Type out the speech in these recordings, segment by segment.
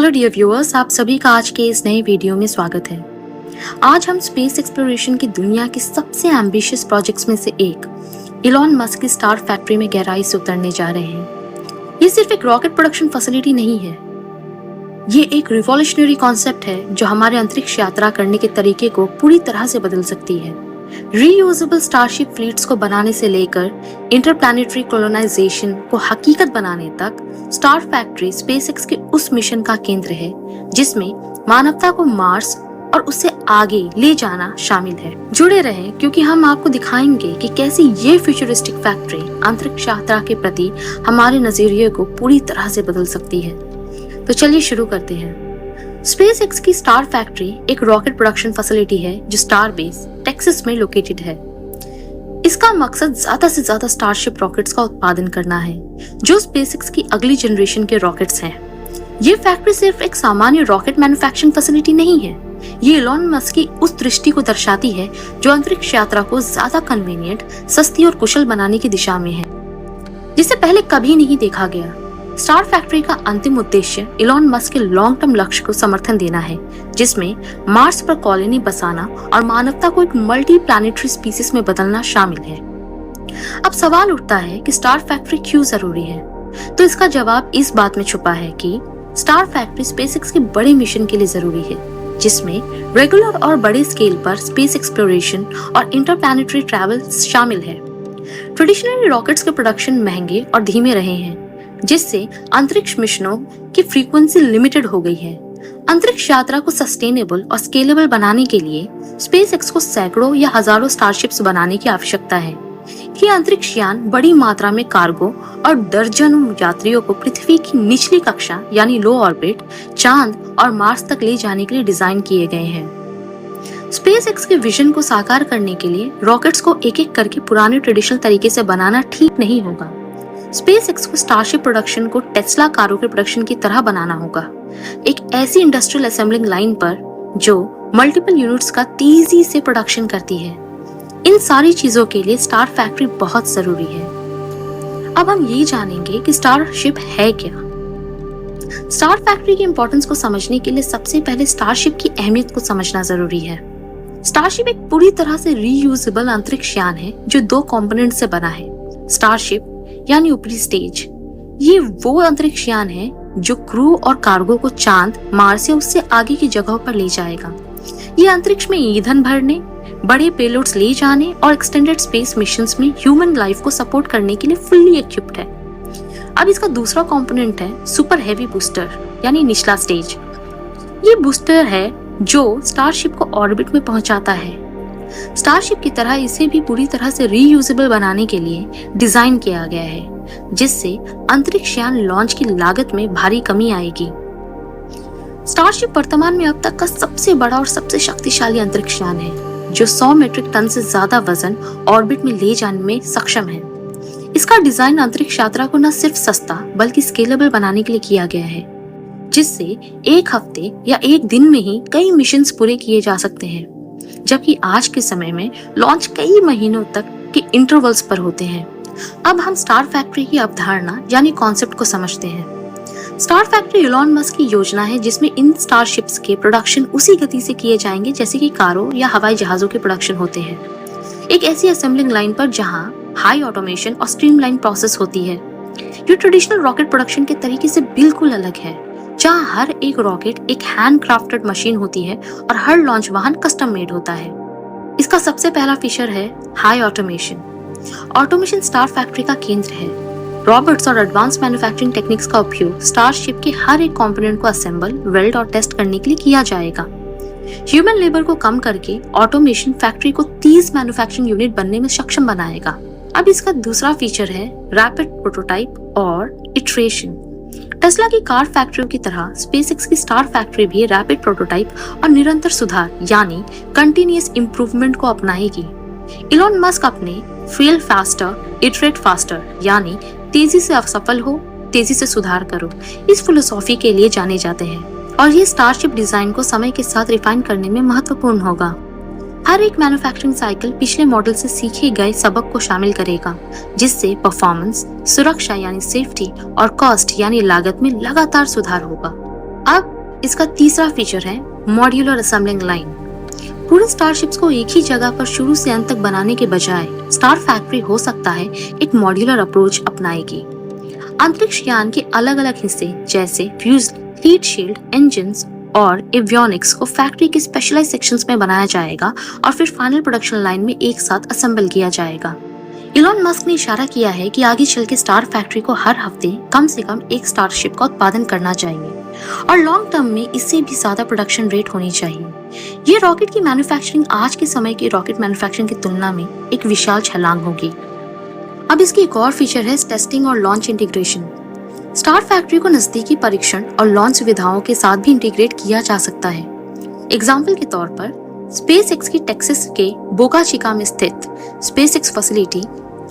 Hello dear viewers, आप सभी का आज के इस नए वीडियो में स्वागत है। आज हम स्पेस एक्सप्लोरेशन की दुनिया के सबसे एम्बिशियस प्रोजेक्ट्स में से एक इलॉन मस्क की स्टार फैक्ट्री में गहराई से उतरने जा रहे हैं। ये सिर्फ एक रॉकेट प्रोडक्शन फैसिलिटी नहीं है, ये एक रिवॉल्यूशनरी कॉन्सेप्ट है जो हमारे अंतरिक्ष यात्रा करने के तरीके को पूरी तरह से बदल सकती है। रीयूजेबल स्टारशिप फ्लीट्स को बनाने से लेकर इंटरप्लैनेटरी कॉलोनाइजेशन को हकीकत बनाने तक स्टार फैक्ट्री स्पेसएक्स के उस मिशन का केंद्र है जिसमें मानवता को मार्स और उससे आगे ले जाना शामिल है। जुड़े रहें क्योंकि हम आपको दिखाएंगे कि कैसे ये फ्यूचरिस्टिक फैक्ट्री अंतरिक्ष यात्रा के प्रति हमारे नजरिए को पूरी तरह से बदल सकती है। तो चलिए शुरू करते हैं। स्पेसएक्स की स्टार फैक्ट्री एक रॉकेट प्रोडक्शन फैसिलिटी है जो स्टार बेस टेक्सास में लोकेटेड है। इसका मकसद ज्यादा से ज्यादा स्टारशिप रॉकेट्स का उत्पादन करना है जो स्पेसएक्स की अगली जनरेशन के रॉकेट्स हैं। ये फैक्ट्री सिर्फ एक सामान्य रॉकेट मैन्युफैक्चरिंग फैसिलिटी नहीं है, ये इलॉन मस्क की उस दृष्टि को दर्शाती है जो अंतरिक्ष यात्रा को ज्यादा कन्वीनियंट, सस्ती और कुशल बनाने की दिशा में है, जिसे पहले कभी नहीं देखा गया। स्टार फैक्ट्री का अंतिम उद्देश्य इलॉन मस्क के लॉन्ग टर्म लक्ष्य को समर्थन देना है, जिसमें मार्स पर कॉलोनी बसाना और मानवता को एक मल्टी प्लैनेटरी स्पीसीज में बदलना शामिल है। अब सवाल उठता है कि स्टार फैक्ट्री क्यों जरूरी है? तो इसका जवाब इस बात में छुपा है कि स्टार फैक्ट्री स्पेसएक्स के बड़े मिशन के लिए जरूरी है, जिसमें रेगुलर और बड़े स्केल पर स्पेस एक्सप्लोरेशन और इंटरप्लैनेटरी ट्रैवल शामिल है। ट्रेडिशनली रॉकेट्स के प्रोडक्शन महंगे और धीमे रहे हैं, जिससे अंतरिक्ष मिशनों की फ्रीक्वेंसी लिमिटेड हो गई है। अंतरिक्ष यात्रा को सस्टेनेबल और स्केलेबल बनाने के लिए स्पेसएक्स को सैकड़ों या हजारों स्टारशिप्स बनाने की आवश्यकता है। ये अंतरिक्ष यान बड़ी मात्रा में कार्गो और दर्जनों यात्रियों को पृथ्वी की निचली कक्षा यानी लो ऑर्बिट, चांद और मार्स तक ले जाने के लिए डिजाइन किए गए हैं। स्पेसएक्स के विजन को साकार करने के लिए रॉकेट्स को एक एक करके पुराने ट्रेडिशनल तरीके से बनाना ठीक नहीं होगा। स्पेसएक्स को स्टारशिप प्रोडक्शन को टेस्ला कारों के प्रोडक्शन की तरह बनाना होगा, एक ऐसी इंडस्ट्रियल असेंबलिंग लाइन पर जो मल्टीपल यूनिट्स का तेजी से प्रोडक्शन करती है। इन सारी चीजों के लिए स्टार फैक्ट्री बहुत जरूरी है। अब हम ये जानेंगे कि स्टारशिप है क्या। स्टार फैक्ट्री की इंपॉर्टेंस को समझने के लिए सबसे पहले स्टारशिप की अहमियत को समझना जरूरी है। स्टारशिप एक पूरी तरह से रीयूजेबल अंतरिक्ष यान है जो दो कंपोनेंट से बना है। स्टारशिप यानी ऊपरी स्टेज, ये वो अंतरिक्ष यान है जो क्रू और कार्गो को चांद, मार्स या उससे आगे की जगहों पर ले जाएगा। ये अंतरिक्ष में ईंधन भरने, बड़े पेलोड्स ले जाने और एक्सटेंडेड स्पेस मिशंस में ह्यूमन लाइफ को सपोर्ट करने के लिए फुल्ली इक्विप्ड है। अब इसका दूसरा कंपोनेंट है सुपर हेवी बूस्टर यानी निचला स्टेज। ये बूस्टर है जो स्टारशिप को ऑर्बिट में पहुंचाता है। स्टारशिप की तरह इसे भी पूरी तरह से रीयूजेबल बनाने के लिए डिजाइन किया गया है, जिससे अंतरिक्ष यान लॉन्च की लागत में भारी कमी आएगी। स्टारशिप वर्तमान में अब तक का सबसे बड़ा और सबसे शक्तिशाली अंतरिक्ष यान है जो 100 मीट्रिक टन से ज्यादा वजन ऑर्बिट में ले जाने में सक्षम है। इसका डिजाइन अंतरिक्ष यात्रा को न सिर्फ सस्ता बल्कि स्केलेबल बनाने के लिए किया गया है, जिससे एक हफ्ते या एक दिन में ही कई मिशंस पूरे किए जा सकते हैं, जबकि आज के समय में लॉन्च कई महीनों तक के इंटरवल्स पर होते हैं। अब हम स्टार फैक्ट्री की अवधारणा यानी कॉन्सेप्ट को समझते हैं। स्टार फैक्ट्री इलॉन मस्क की योजना है जिसमें इन स्टारशिप्स के प्रोडक्शन उसी गति से किए जाएंगे जैसे कि कारों या हवाई जहाजों के प्रोडक्शन होते हैं, एक ऐसी असेंबलिंग लाइन पर जहां हाई ऑटोमेशन और स्ट्रीमलाइन प्रोसेस होती है। ये ट्रेडिशनल रॉकेट प्रोडक्शन के तरीके से बिल्कुल अलग है, जहां हर एक रॉकेट एक हैंड क्राफ्टेड मशीन होती है और हर लॉन्च वाहन कस्टम मेड होता है। इसका सबसे पहला फीचर है high automation. Automation star factory का केंद्र है। रोबोट्स और एडवांस मैन्युफैक्चरिंग टेक्निक्स का उपयोग स्टारशिप के हर एक कंपोनेंट को असेंबल, वेल्ड और टेस्ट करने के लिए किया जाएगा। ह्यूमन लेबर को कम करके ऑटोमेशन फैक्ट्री को 30 मैन्युफैक्चरिंग यूनिट बनने में सक्षम बनाएगा। अब इसका दूसरा फीचर है रैपिड प्रोटोटाइप और इटरेशन। टेस्ला की कार फैक्ट्रियों की तरह स्पेसएक्स की स्टार फैक्ट्री भी रैपिड प्रोटोटाइप और निरंतर सुधार यानी कंटिन्यूअस इंप्रूवमेंट को अपनाएगी। इलॉन मस्क अपने फेल फास्टर, इटरेट फास्टर यानी तेजी से असफल हो, तेजी से सुधार करो, इस फिलोसॉफी के लिए जाने जाते हैं और ये स्टारशिप डिजाइन को समय के साथ रिफाइन करने में महत्वपूर्ण होगा। हर एक मैन्युफैक्चरिंग साइकिल पिछले मॉडल से सीखे गए सबक को शामिल करेगा, जिससे परफॉर्मेंस, सुरक्षा यानी सेफ्टी और कॉस्ट यानी लागत में लगातार सुधार होगा। अब इसका तीसरा फीचर है मॉड्यूलर असेंबलिंग लाइन। पूरे स्टारशिप्स को एक ही जगह पर शुरू से अंत तक बनाने के बजाय स्टार फैक्ट्री हो सकता है एक मॉड्यूलर अप्रोच अपनाएगी। अंतरिक्ष यान के अलग अलग हिस्से जैसे फ्यूजल, हीट शील्ड, इंजन्स और एवियोनिक्स को फैक्ट्री के स्पेशलाइज्ड सेक्शंस में बनाया जाएगा और फिर फाइनल प्रोडक्शन लाइन में एक साथ असेंबल किया जाएगा। इलॉन मस्क ने इशारा किया है कि आगे चल के स्टार फैक्ट्री को हर हफ्ते कम से कम एक स्टारशिप का उत्पादन करना चाहिए और लॉन्ग टर्म में इससे भी ज्यादा प्रोडक्शन रेट होनी चाहिए। ये रॉकेट की मैन्युफैक्चरिंग आज के समय की रॉकेट मैन्युफैक्चरिंग की तुलना में एक विशाल छलांग होगी। अब इसकी एक और फीचर है टेस्टिंग और लॉन्च इंटीग्रेशन। स्टार फैक्ट्री को नजदीकी परीक्षण और लॉन्च सुविधाओं के साथ भी इंटीग्रेट किया जा सकता है। एग्जाम्पल के तौर पर स्पेसएक्स की टेक्सास के बोका चिका में स्थित स्पेसएक्स फैसिलिटी,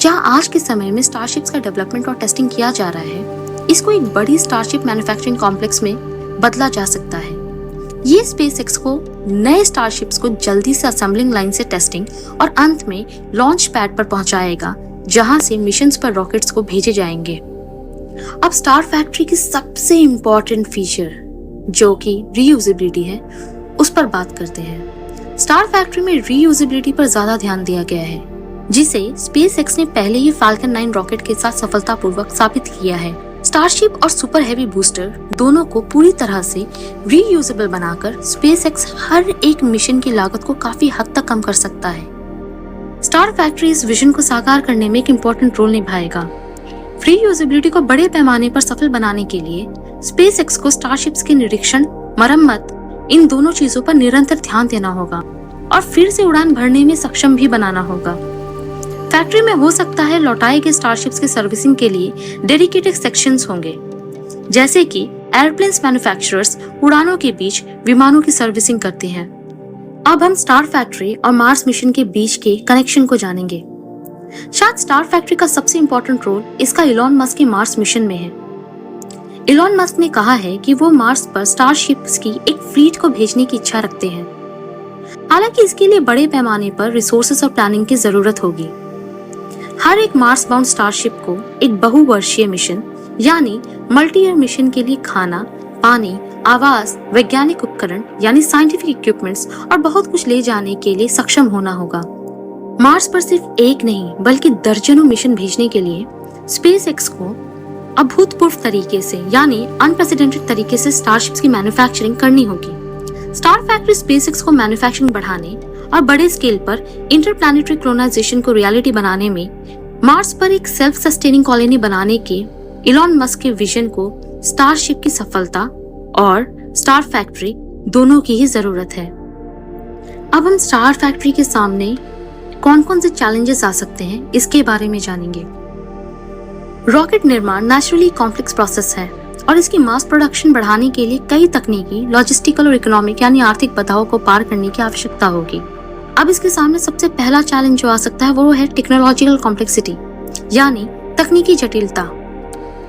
जहां आज के समय में स्टारशिप्स का डेवलपमेंट और टेस्टिंग किया जा रहा है, इसको एक बड़ी स्टारशिप मैन्युफैक्चरिंग कॉम्प्लेक्स में बदला जा सकता है। ये स्पेसएक्स को नए स्टारशिप्स को जल्दी से असेंबलिंग लाइन से टेस्टिंग और अंत में लॉन्च पैड पर पहुंचाएगा, जहां से मिशंस पर रॉकेट्स को भेजे जाएंगे। अब स्टार फैक्ट्री की सबसे इम्पोर्टेंट फीचर जो कि रीयूजेबिलिटी है, उस पर बात करते हैं। स्टार फैक्ट्री में रीयूजेबिलिटी पर ज्यादा ध्यान दिया गया है, जिसे स्पेसएक्स ने पहले ही फाल्कन 9 रॉकेट के साथ सफलतापूर्वक साबित किया है। स्टारशिप और सुपर हैवी बूस्टर दोनों को पूरी तरह से रीयूजेबल बनाकर स्पेसएक्स हर एक मिशन की लागत को काफी हद तक कम कर सकता है। स्टार फैक्ट्री इस विजन को साकार करने में एक इम्पोर्टेंट रोल निभाएगा। रीयूजेबिलिटी को बड़े पैमाने पर सफल बनाने के लिए स्पेसएक्स को स्टारशिप्स के निरीक्षण, मरम्मत, इन दोनों चीजों पर निरंतर ध्यान देना होगा और फिर से उड़ान भरने में सक्षम भी बनाना होगा। फैक्ट्री में हो सकता है लौटाए गए स्टारशिप्स के सर्विसिंग के लिए डेडिकेटेड सेक्शंस होंगे, जैसे कि एयरप्लेन्स मैन्युफैक्चरर्स उड़ानों के बीच विमानों की सर्विसिंग करते हैं। अब हम स्टार फैक्ट्री और मार्स मिशन के बीच के कनेक्शन को जानेंगे। शायद स्टार फैक्ट्री का सबसे इम्पोर्टेंट रोल इसका इलॉन मस्क के मार्स मिशन में है। इलॉन मस्क ने कहा है कि वो मार्स पर स्टारशिप्स की एक फ्लीट को भेजने की इच्छा रखते हैं। हालांकि इसके लिए बड़े पैमाने पर रिसोर्सेस और प्लानिंग की जरूरत होगी। हर एक मार्स बाउंड स्टारशिप को एक बहुवर्षीय मिशन यानी मल्टी ईयर मिशन के लिए खाना, पानी, आवास, वैज्ञानिक उपकरण यानी साइंटिफिक इक्विपमेंट्स और बहुत कुछ ले जाने के लिए सक्षम होना होगा। मार्स पर सिर्फ एक नहीं बल्कि दर्जनों मिशन भेजने के लिए स्पेसएक्स को अभूतपूर्व तरीके से यानी अनप्रेसिडेंटेड तरीके से स्टारशिप्स की मैन्युफैक्चरिंग करनी होगी। स्टार फैक्ट्री स्पेसएक्स को मैन्युफैक्चरिंग बढ़ाने और बड़े स्केल पर इंटरप्लैनेटरी कोलोनाइजेशन को रियलिटी बनाने में, मार्स पर एक सेल्फ सस्टेनिंग कॉलोनी बनाने के इलॉन मस्क के विजन को स्टारशिप की सफलता और स्टार फैक्ट्री दोनों की ही जरूरत है। अब हम स्टार फैक्ट्री के सामने कौन कौन से चैलेंजेस आ सकते हैं, इसके बारे में जानेंगे। रॉकेट निर्माण नेचुरली कॉम्प्लेक्स प्रोसेस है और इसकी मास प्रोडक्शन बढ़ाने के लिए कई तकनीकी, लॉजिस्टिकल और इकोनॉमिक यानी आर्थिक बाधाओं को पार करने की आवश्यकता होगी। अब इसके सामने सबसे पहला चैलेंज जो आ सकता है वो है टेक्नोलॉजिकल कॉम्प्लेक्सिटी यानी तकनीकी जटिलता।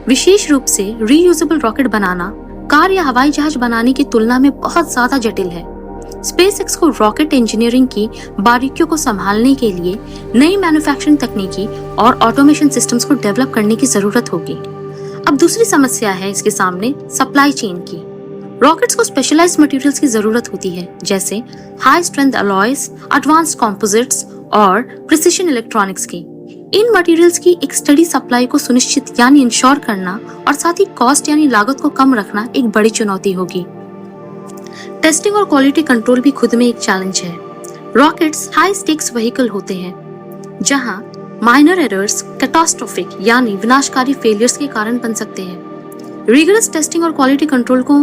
विशेष रूप से रीयूजेबल रॉकेट बनाना कार या हवाई जहाज बनाने की तुलना में बहुत ज्यादा जटिल है। स्पेसएक्स को रॉकेट इंजीनियरिंग की बारीकियों को संभालने के लिए नई मैन्युफैक्चरिंग तकनीकी और ऑटोमेशन सिस्टम्स को डेवलप करने की जरूरत होगी। अब दूसरी समस्या है इसके सामने सप्लाई चेन की। रॉकेट्स को स्पेशलाइज्ड मटेरियल्स की जरूरत होती है, जैसे high strength alloys, advanced composites और प्रिसिशन इलेक्ट्रॉनिक्स की। इन मटेरियल्स की एक स्टडी सप्लाई को सुनिश्चित यानी इंश्योर करना और साथ ही कॉस्ट यानी लागत को कम रखना एक बड़ी चुनौती होगी। टेस्टिंग और क्वालिटी कंट्रोल भी खुद में एक चैलेंज है। रॉकेट्स हाई स्टेक्स व्हीकल होते हैं, जहां माइनर एरर्स कैटास्ट्रोफिक यानी विनाशकारी फेलियर्स के कारण बन सकते हैं। रिगरस टेस्टिंग और क्वालिटी कंट्रोल को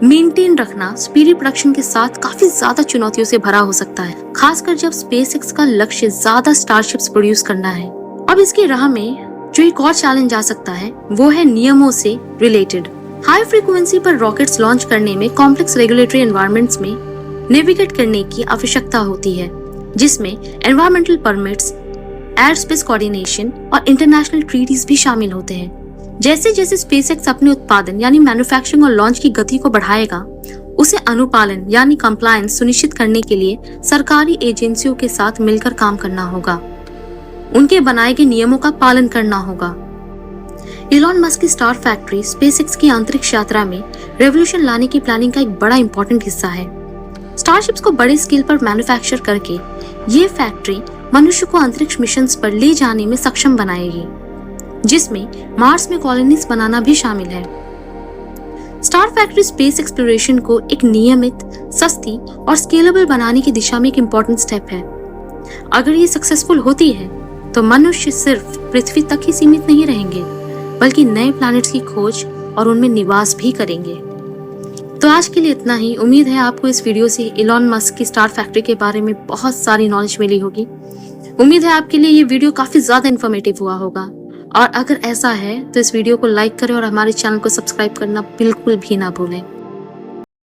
मेंटेन रखना स्पीडी प्रोडक्शन के साथ काफी ज्यादा चुनौतियों से भरा हो सकता है, खासकर जब स्पेसएक्स का लक्ष्य ज्यादा स्टारशिप्स प्रोड्यूस करना है। अब इसकी राह में जो एक और चैलेंज आ सकता है वो है नियमों से रिलेटेड। हाई फ्रीक्वेंसी पर रॉकेट्स लॉन्च करने में कॉम्प्लेक्स रेगुलेटरी एनवायरनमेंट्स में नेविगेट करने की आवश्यकता होती है, जिसमें environmental permits, air space coordination और इंटरनेशनल ट्रीटीज भी शामिल होते हैं। जैसे जैसे स्पेसएक्स अपने उत्पादन यानी मैन्युफैक्चरिंग और लॉन्च की गति को बढ़ाएगा, उसे अनुपालन यानी कंप्लायंस सुनिश्चित करने के लिए सरकारी एजेंसियों के साथ मिलकर काम करना होगा। उनके बनाए गए नियमों का पालन करना होगा। इलॉन मस्क की स्टार फैक्ट्री स्पेसएक्स की अंतरिक्ष यात्रा में रेवोल्यूशन लाने की प्लानिंग का एक बड़ा इंपॉर्टेंट हिस्सा है। स्टारशिप्स को बड़े स्केल पर मैन्युफैक्चर करके ये फैक्ट्री मनुष्य को अंतरिक्ष मिशंस पर ले जाने में सक्षम बनाएगी, जिसमें मार्स में कॉलोनीज बनाना भी शामिल है। स्टार फैक्ट्री स्पेस एक्सप्लोरेशन को एक नियमित, सस्ती और स्केलेबल बनाने की दिशा में एक इम्पोर्टेंट स्टेप है। अगर ये सक्सेसफुल होती है तो मनुष्य सिर्फ पृथ्वी तक ही सीमित नहीं रहेंगे, बल्कि नए प्लैनेट्स की खोज और उनमें निवास भी करेंगे। तो आज के लिए इतना ही। उम्मीद है आपको इस वीडियो से इलॉन मस्क की स्टार फैक्ट्री के बारे में बहुत सारी नॉलेज मिली होगी। उम्मीद है आपके लिए ये वीडियो काफी ज्यादा इन्फॉर्मेटिव हुआ होगा, और अगर ऐसा है तो इस वीडियो को लाइक करें और हमारे चैनल को सब्सक्राइब करना बिल्कुल भी ना भूलें।